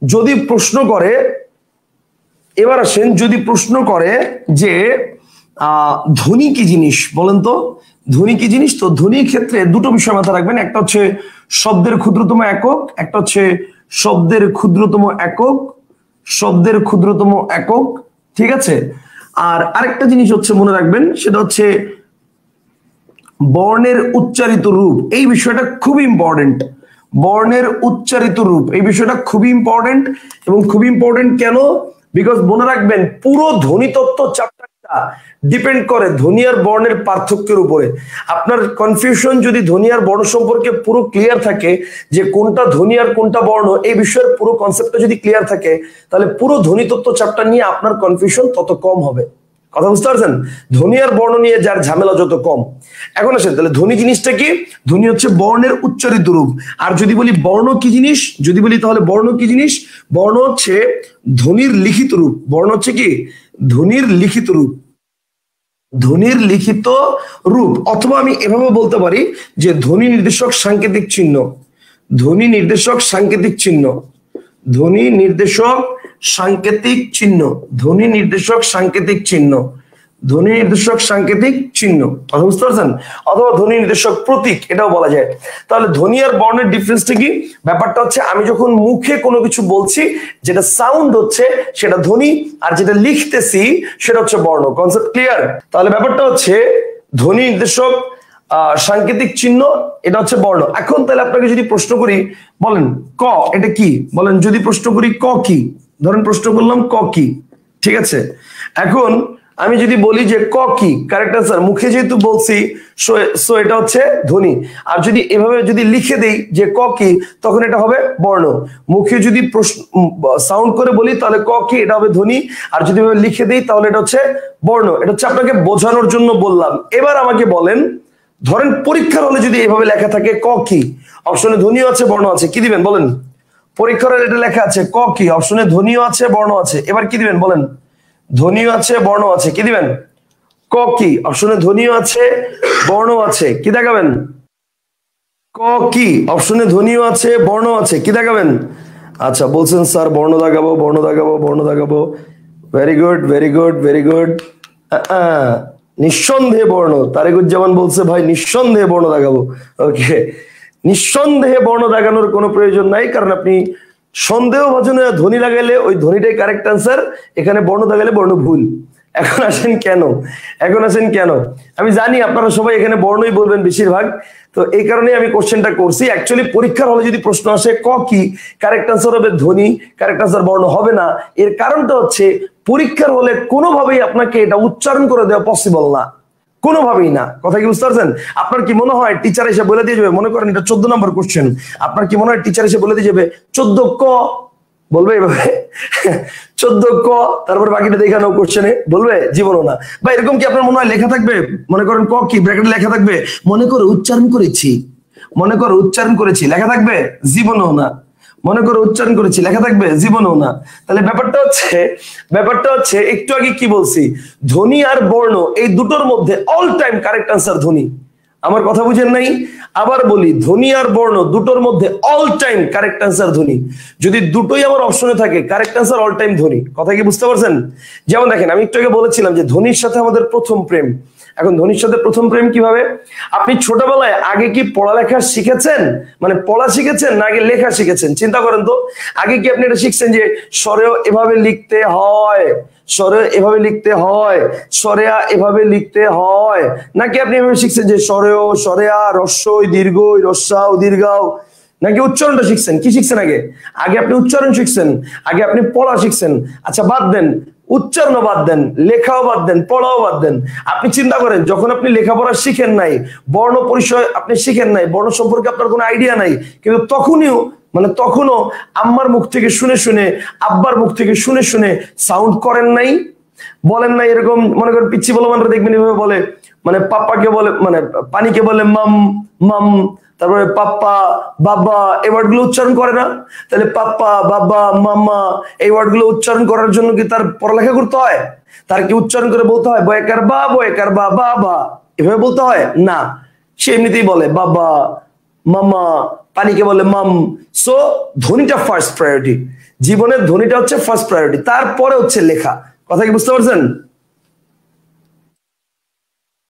যদি প্রশ্ন করে, এবার আসেন, যদি প্রশ্ন করে যে ধ্বনি কি জিনিস বলেন তো, ধ্বনি কি জিনিস? তো ধ্বনির ক্ষেত্রে দুটো বিষয় মাথায় রাখবেন, একটা হচ্ছে শব্দের ক্ষুদ্রতম একক, একটা হচ্ছে শব্দের ক্ষুদ্রতম একক, শব্দের ক্ষুদ্রতম একক, ঠিক আছে? আর আরেকটা জিনিস হচ্ছে মনে রাখবেন, সেটা হচ্ছে বর্ণের উচ্চারিত রূপ। এই বিষয়টা খুবই ইম্পর্টেন্ট, বর্ণের উচ্চারিত রূপ এই বিষয়টা খুবই ইম্পর্টেন্ট। এবং খুবই ইম্পর্টেন্ট কেন? বিকজ মনে রাখবেন পুরো ধ্বনিতত্ত্ব চ্যাপ্টারটা ডিপেন্ড করে ধ্বনি আর বর্ণের পার্থক্যের উপরে। আপনার কনফিউশন যদি ধ্বনি আর বর্ণ সম্পর্কে পুরো ক্লিয়ার থাকে, যে কোনটা ধ্বনি আর কোনটা বর্ণ, এই বিষয়ের পুরো কনসেপ্টটা যদি ক্লিয়ার থাকে, তাহলে পুরো ধ্বনিতত্ত্ব চ্যাপ্টার নিয়ে আপনার কনফিউশন তত কম হবে। কথা বুঝতে পারছেন? ধ্বনি আর বর্ণ নিয়ে যার ঝামেলা যত কম। এখন আসেন, তাহলে ধ্বনি জিনিসটা কি? ধ্বনি হচ্ছে বর্ণের উচ্চারিত রূপ। আর যদি বলি বর্ণ কি জিনিস, যদি বলি তাহলে বর্ণ কি জিনিস? বর্ণ হচ্ছে ধ্বনির লিখিত রূপ। বর্ণ হচ্ছে কি? ধ্বনির লিখিত রূপ, ধ্বনির লিখিত রূপ। অথবা আমি এভাবে বলতে পারি যে ধ্বনি নির্দেশক সাংকেতিক চিহ্ন, ধ্বনি নির্দেশক সাংকেতিক চিহ্ন, ধ্বনি নির্দেশক সাংকেতিক চিহ্ন, ধ্বনি নির্দেশক সাংকেতিক চিহ্ন, ধ্বনি নির্দেশক সাংকেতিক চিহ্ন। কথা বুঝতে পারছেন? অথবা ধ্বনি নির্দেশক প্রতীক, এটাও বলা যায়। তাহলে ধ্বনি আর বর্ণের ডিফারেন্সটা কি? ব্যাপারটা হচ্ছে আমি যখন মুখে কোনো কিছু বলছি, যেটা সাউন্ড হচ্ছে সেটা ধ্বনি, আর যেটা লিখতেছি সেটা হচ্ছে বর্ণ। Concept clear? তাহলে ব্যাপারটা হচ্ছে ধ্বনি নির্দেশক সাংকেতিক চিহ্ন, এটা হচ্ছে বর্ণ। এখন তাহলে আপনাকে যদি প্রশ্ন করি, বলেন ক এটা কি? বলেন যদি প্রশ্ন করি ক কি, ধরেন প্রশ্ন করলাম ক কি, ঠিক আছে? এখন আমি যদি বলি যে ক কি, কারেক্ট আনসার, মুখে যেহেতু বলছি সো এটা হচ্ছে ধ্বনি। আর যদি এভাবে যদি লিখে দেই যে ক কি, তখন এটা হবে বর্ণ। মুখে যদি প্রশ্ন সাউন্ড করে বলি তাহলে ক কি, এটা হবে ধ্বনি। আর যদি এভাবে লিখে দেই তাহলে এটা হচ্ছে বর্ণ। এটা হচ্ছে আপনাকে বোঝানোর জন্য বললাম। এবার আমাকে বলেন, ধরেন পরীক্ষার হলে যদি এভাবে লেখা থাকে ক কি, অপশনে ধ্বনিও আছে বর্ণ আছে, কি দিবেন বলেন? পরীক্ষার হলে এটা লেখা আছে ক কি, অপশনে ধ্বনিও আছে বর্ণ আছে, এবার কি দিবেন বলেন? ধ্বনিও আছে বর্ণ আছে, কি দিবেন? ক কি, অপশনে ধ্বনিও আছে বর্ণ আছে, কি দেখাবেন? ক কি, অপশনে ধ্বনিও আছে বর্ণ আছে, কি দেখাবেন? আচ্ছা বলছেন স্যার বর্ণ দেখাবো, বর্ণ দেখাবো, বর্ণ দেখাবো। Very good, very good, very good. নিঃসন্দেহে বর্ণ, তারেকুজ্জামান বলছে ভাই নিঃসন্দেহে বর্ণ দেখাবো। ওকে, নিঃসন্দেহে বর্ণ দেখানোর কোনো প্রয়োজন নাই, কারণ আপনি সন্দেহভাজনে ধ্বনি লাগাইলে ওই ধ্বনিটাই কারেক্ট আনসার, এখানে বর্ণ লাগাইলে বর্ণ ভুল। এখন আসেন কেন, এখন আসেন কেন, আমি জানি আপনারা সবাই এখানে বর্ণই বলবেন বেশিরভাগ, তো এই কারণে আমি কোশ্চেনটা করছি। অ্যাকচুয়ালি পরীক্ষার হলে যদি প্রশ্ন আসে ক কি, কারেক্ট আনসার হবে ধ্বনি, কারেক্ট আনসার বর্ণ হবে না। এর কারণটা হচ্ছে পরীক্ষার হলে কোনোভাবেই আপনাকে এটা উচ্চারণ করে দেওয়া পসিবল না, কোনোভাবেই না। কথা কি বুঝতে পারছেন? আপনার কি মনে হয় টিচার এসে বলে দিয়ে যাবে, মনে করেন এটা 14 নম্বর কোশ্চেন, আপনার কি মনে হয় টিচার এসে বলে দিয়ে যাবে 14 ক বলবে এভাবে 14 ক, তারপরে বাকিটা দেখানো কোশ্চেনে বলবে? জীবনও না। বা এরকম কি আপনার মনে হয় লেখা থাকবে, মনে করেন ক কি ব্র্যাকেটে লেখা থাকবে, মনে করো উচ্চারণ করেছি, মনে করো উচ্চারণ করেছি, লেখা থাকবে? জীবনও না। মনে করো উচ্চারণ করেছি, লেখা থাকবে? জীবনও না। তাহলে ব্যাপারটা হচ্ছে একটু আগে কি বলছি, ধ্বনি আর বর্ণ এই দুটোর মধ্যে অল টাইম কারেক্ট আনসার ধ্বনি। আমার কথা বুঝেন নাই? আবার বলি, ধ্বনি আর বর্ণ দুটোর মধ্যে অল টাইম কারেক্ট আনসার ধ্বনি। যদি দুটোই আমার অপশনে থাকে, কারেক্ট আনসার অল টাইম ধ্বনি। কথা কি বুঝতে পারছেন? যেমন দেখেন, আমি একটু আগে বলেছিলাম যে ধ্বনির সাথে আমাদের প্রথম প্রেম। এখন ধ্বনির সাথে প্রথম প্রেম কিভাবে? আপনি ছোটবেলায় আগে কি পড়ালেখা শিখেছেন, মানে পড়া শিখেছেন না আগে লেখা শিখেছেন? চিন্তা করেন তো, আগে কি আপনি এটা শিখছেন যে স্বরেও এভাবে লিখতে হয়, স্বরে এভাবে লিখতে হয়, স্বরেয়া এভাবে লিখতে হয়, নাকি আপনি এভাবে শিখছেন যে স্বরেও, স্বরেয়া, রস্বই দীর্ঘই, রস্যাও দীর্ঘাও, নাকি উচ্চারণটা শিখছেন? কি শিখছেন আগে? আগে আপনি উচ্চারণ শিখছেন, আগে আপনি পড়া শিখছেন। আচ্ছা বাদ দেন, উচ্চারণও বাদ দেন, লেখাও বাদ দেন, পড়াও বাদ দেন। আপনি চিন্তা করেন, যখন আপনি লেখাপড়া শিখেন নাই, বর্ণ পরিচয় আপনি শিখেন নাই, বর্ণ সম্পর্কে আপনার কোনো আইডিয়া নাই, কিন্তু তখনও আম্মার মুখ থেকে শুনে শুনে, আব্বার মুখ থেকে শুনে শুনে সাউন্ড করেন নাই, বলেন নাই? এরকম মনে করেন পিচ্ছি বলে মানুষ দেখবেন এভাবে বলে, মানে পাপ্পাকে বলে, মানে পানিকে বলে মাম মাম, তারপরে পাপ্পা বাবা, এই ওয়ার্ড গুলো উচ্চারণ করে না? তাহলে পাপ্পা বাবা মামা এই ওয়ার্ড গুলো উচ্চারণ করার জন্য কি তার পড়ালেখা করতে হয়? তার কি উচ্চারণ করে বলতে হয় বয়কার বা বয়কার বা বাবা, এভাবে বলতে হয় না? সে এমনিতেই বলে বাবা মামা, পানিকে বলে মাম। সো ধ্বনিটা ফার্স্ট প্রায়োরিটি। জীবনের ধ্বনিটা হচ্ছে ফার্স্ট প্রায়োরিটি, তারপরে হচ্ছে লেখা। কথা কি বুঝতে পারছেন?